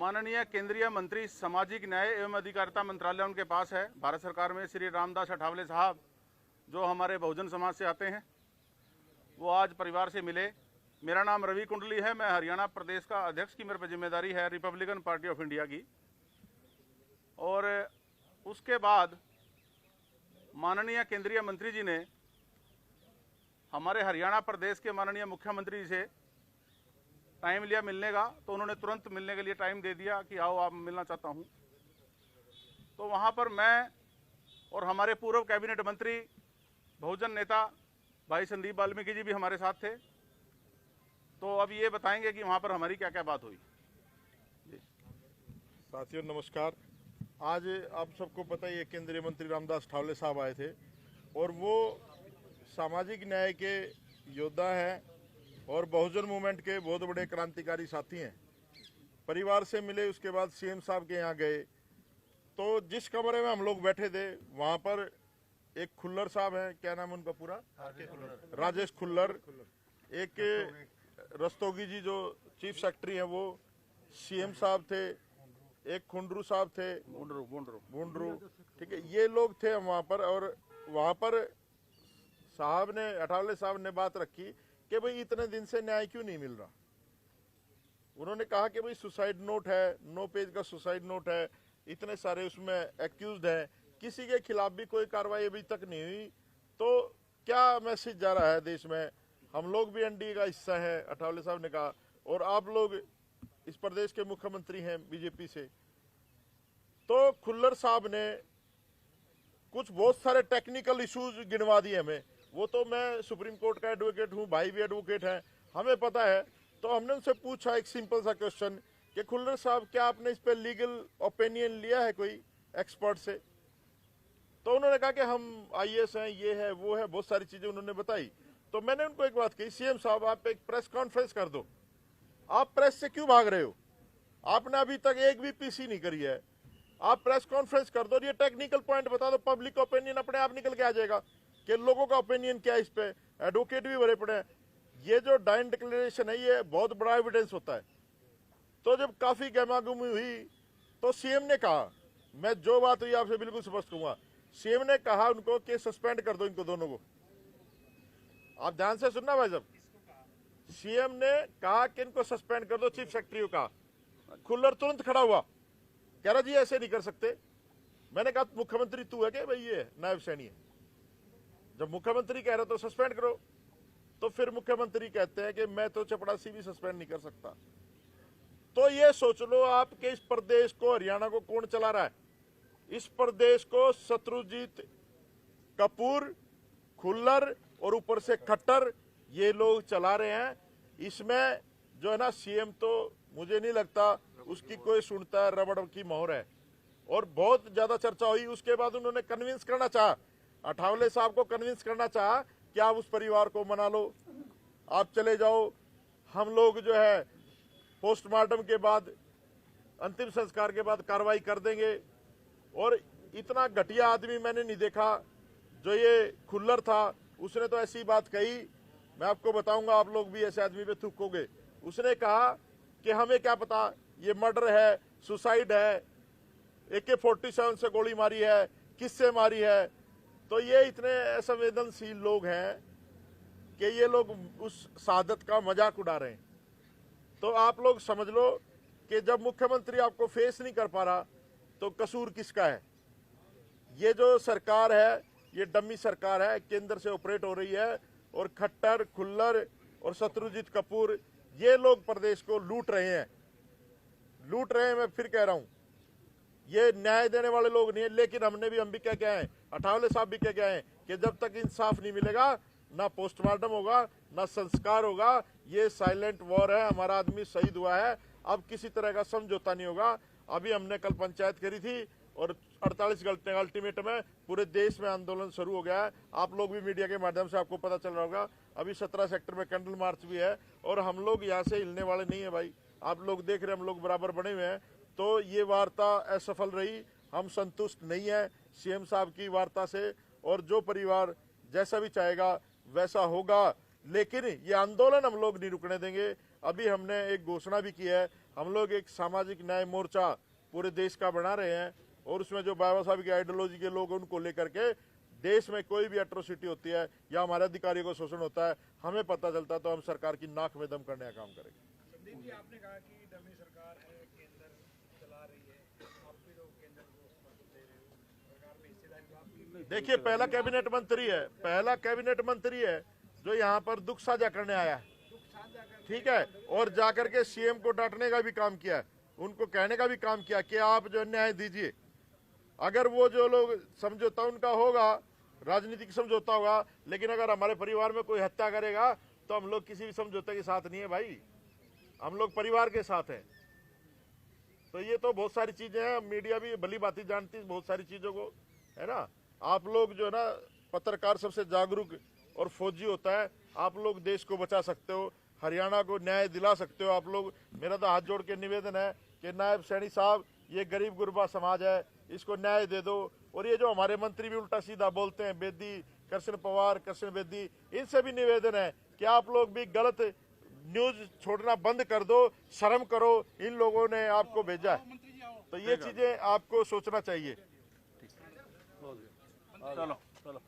माननीय केंद्रीय मंत्री सामाजिक न्याय एवं अधिकारिता मंत्रालय उनके पास है। भारत सरकार में श्री रामदास अठावले साहब जो हमारे बहुजन समाज से आते हैं, वो आज परिवार से मिले। मेरा नाम रवि कुंडली है, मैं हरियाणा प्रदेश का अध्यक्ष की मेरे पर जिम्मेदारी है रिपब्लिकन पार्टी ऑफ इंडिया की। और उसके बाद माननीय केंद्रीय मंत्री जी ने हमारे हरियाणा प्रदेश के माननीय मुख्यमंत्री जी से टाइम लिया मिलने का, तो उन्होंने तुरंत मिलने के लिए टाइम दे दिया कि आओ आप मिलना चाहता हूं। तो वहां पर मैं और हमारे पूर्व कैबिनेट मंत्री बहुजन नेता भाई संदीप वाल्मीकि जी भी हमारे साथ थे। तो अब ये बताएंगे कि वहां पर हमारी क्या क्या बात हुई। साथियों नमस्कार। आज आप सबको पता ही है केंद्रीय मंत्री रामदास अठावले साहब आए थे और वो सामाजिक न्याय के योद्धा हैं और बहुजन मूवमेंट के बहुत बड़े क्रांतिकारी साथी हैं। परिवार से मिले, उसके बाद सीएम साहब के यहाँ गए। तो जिस कमरे में हम लोग बैठे थे वहाँ पर एक खुल्लर साहब हैं, क्या नाम है उनका पूरा, राजेश खुल्लर, एक रस्तोगी जी जो चीफ सेक्रेटरी हैं वो, सीएम साहब थे, एक खुंडरू साहब थे, बुंडरू, ठीक है, ये लोग थे वहाँ पर। और वहाँ पर साहब ने, अठावले साहब ने बात रखी कि भाई इतने दिन से न्याय क्यों नहीं मिल रहा। उन्होंने कहा कि भाई सुसाइड नोट है, 9 पेज का सुसाइड नोट है, इतने सारे उसमें एक्यूज्ड हैं, किसी के खिलाफ भी कोई कार्रवाई अभी तक नहीं हुई। तो क्या मैसेज जा रहा है देश में, हम लोग भी एनडीए का हिस्सा है, अठावले साहब ने कहा, और आप लोग इस प्रदेश के मुख्यमंत्री हैं बीजेपी से। तो खुल्लर साहब ने कुछ बहुत सारे टेक्निकल इश्यूज गिनवा दिए हमें। वो तो मैं सुप्रीम कोर्ट का एडवोकेट हूँ, भाई भी एडवोकेट हैं, हमें पता है। तो हमने उनसे पूछा एक सिंपल सा क्वेश्चन कि खुल्लर साहब क्या आपने इस पे लीगल ओपिनियन लिया है कोई एक्सपर्ट से। तो उन्होंने कहा कि हम आईएएस हैं, ये है वो है, बहुत सारी चीजें उन्होंने बताई। तो मैंने उनको एक बात कही, सीएम साहब आप एक प्रेस कॉन्फ्रेंस कर दो, आप प्रेस से क्यों भाग रहे हो, आपने अभी तक एक भी पीसी नहीं करी है, आप प्रेस कॉन्फ्रेंस कर दो, ये टेक्निकल पॉइंट बता दो, पब्लिक ओपिनियन अपने आप निकल के आ जाएगा कि लोगों का ओपिनियन क्या है इस पे। एडवोकेट भी भरे पड़े हैं। ये जो डाइन डिक्लेरेशन है ये बहुत बड़ा एविडेंस होता है। तो जब काफी गहमागुमी हुई तो सीएम ने कहा, मैं जो बात हुई आपसे बिल्कुल स्पष्ट कहूंगा, सीएम ने कहा उनको कि सस्पेंड कर दो इनको दोनों को। आप ध्यान से सुनना भाई साहब, सीएम ने कहा कि इनको सस्पेंड कर दो, चीफ सेक्रेटरी का। खुल्लर तुरंत खड़ा हुआ, कह रहा जी ऐसे नहीं कर सकते। मैंने कहा मुख्यमंत्री तू है क्या भाई, ये नायब सैनी है, जब मुख्यमंत्री कह रहे तो सस्पेंड करो। तो फिर मुख्यमंत्री कहते हैं कि मैं तो चपड़ासी भी सस्पेंड नहीं कर सकता। तो ये सोच लो आप कि इस प्रदेश को, हरियाणा को कौन चला रहा है। इस प्रदेश को शत्रुजीत कपूर, खुल्लर और ऊपर से खट्टर, ये लोग चला रहे हैं। इसमें जो है ना सीएम, तो मुझे नहीं लगता उसकी कोई सुनता है, रबड़ की मोहर है। और बहुत ज्यादा चर्चा हुई। उसके बाद उन्होंने कन्विंस करना चाहा, अठावले साहब को कन्विंस करना चाहा कि आप उस परिवार को मना लो, आप चले जाओ, हम लोग जो है पोस्टमार्टम के बाद, अंतिम संस्कार के बाद कार्रवाई कर देंगे। और इतना घटिया आदमी मैंने नहीं देखा। जो ये खुल्लर था उसने तो ऐसी बात कही, मैं आपको बताऊंगा, आप लोग भी ऐसे आदमी पे थूकोगे। उसने कहा कि हमें क्या पता ये मर्डर है, सुसाइड है, AK-47 से गोली मारी है, किससे मारी है। तो ये इतने असंवेदनशील लोग हैं कि ये लोग उस शहादत का मजाक उड़ा रहे हैं। तो आप लोग समझ लो कि जब मुख्यमंत्री आपको फेस नहीं कर पा रहा तो कसूर किसका है। ये जो सरकार है ये डमी सरकार है, केंद्र से ऑपरेट हो रही है। और खट्टर, खुल्लर और शत्रुजीत कपूर, ये लोग प्रदेश को लूट रहे हैं, लूट रहे हैं। मैं फिर कह रहा हूं, ये न्याय देने वाले लोग नहीं है। लेकिन हम भी क्या क्या है, अठावले साहब भी क्या क्या है कि जब तक इंसाफ नहीं मिलेगा ना पोस्टमार्टम होगा ना संस्कार होगा। ये साइलेंट वॉर है, हमारा आदमी शहीद हुआ है, अब किसी तरह का समझौता नहीं होगा। अभी हमने कल पंचायत करी थी और 48 घंटे अल्टीमेटम है, पूरे देश में आंदोलन शुरू हो गया है। आप लोग भी मीडिया के माध्यम से आपको पता चल रहा होगा, अभी 17 सेक्टर में कैंडल मार्च भी है। और हम लोग यहाँ से हिलने वाले नहीं है भाई, आप लोग देख रहे हैं हम लोग बराबर बने हुए हैं। तो ये वार्ता असफल रही, हम संतुष्ट नहीं है सीएम साहब की वार्ता से। और जो परिवार जैसा भी चाहेगा वैसा होगा, लेकिन ये आंदोलन हम लोग नहीं रुकने देंगे। अभी हमने एक घोषणा भी की है, हम लोग एक सामाजिक न्याय मोर्चा पूरे देश का बना रहे हैं और उसमें जो बाबा साहब की आइडियोलॉजी के लोग उनको लेकर के देश में कोई भी एट्रोसिटी होती है या हमारे अधिकारियों को शोषण होता है, हमें पता चलता है तो हम सरकार की नाक में दम करने का काम करेंगे। संदीप जी, आपने कहा कि डमी सरकार है, केंद्र चला रही है, आप भी लोग केंद्र को समर्थन दे रहे हो, सरकार में हिस्सेदारी तो आपकी। देखिए, पहला कैबिनेट मंत्री है जो यहाँ पर दुख साझा करने आया है, ठीक है, और जाकर के सीएम को डांटने का भी काम किया है, उनको कहने का भी काम किया कि आप जो न्याय दीजिए। अगर वो जो लोग समझौता उनका होगा, राजनीतिक समझौता होगा, लेकिन अगर हमारे परिवार में कोई हत्या करेगा तो हम लोग किसी भी समझौते के साथ नहीं है भाई, हम लोग परिवार के साथ हैं। तो ये तो बहुत सारी चीजें हैं, मीडिया भी भली भांति जानती है बहुत सारी चीजों को, है ना। आप लोग जो है ना, पत्रकार सबसे जागरूक और फौजी होता है, आप लोग देश को बचा सकते हो, हरियाणा को न्याय दिला सकते हो आप लोग। मेरा तो हाथ जोड़ के निवेदन है कि नायब सैनी साहब, ये गरीब गुरबा समाज है, इसको न्याय दे दो। और ये जो हमारे मंत्री भी उल्टा सीधा बोलते हैं, बेदी, कृष्ण पवार, कृष्ण बेदी, इनसे भी निवेदन है कि आप लोग भी गलत न्यूज छोड़ना बंद कर दो, शर्म करो, इन लोगों ने आपको भेजा है। तो ये चीजें आपको सोचना चाहिए। चलो चलो।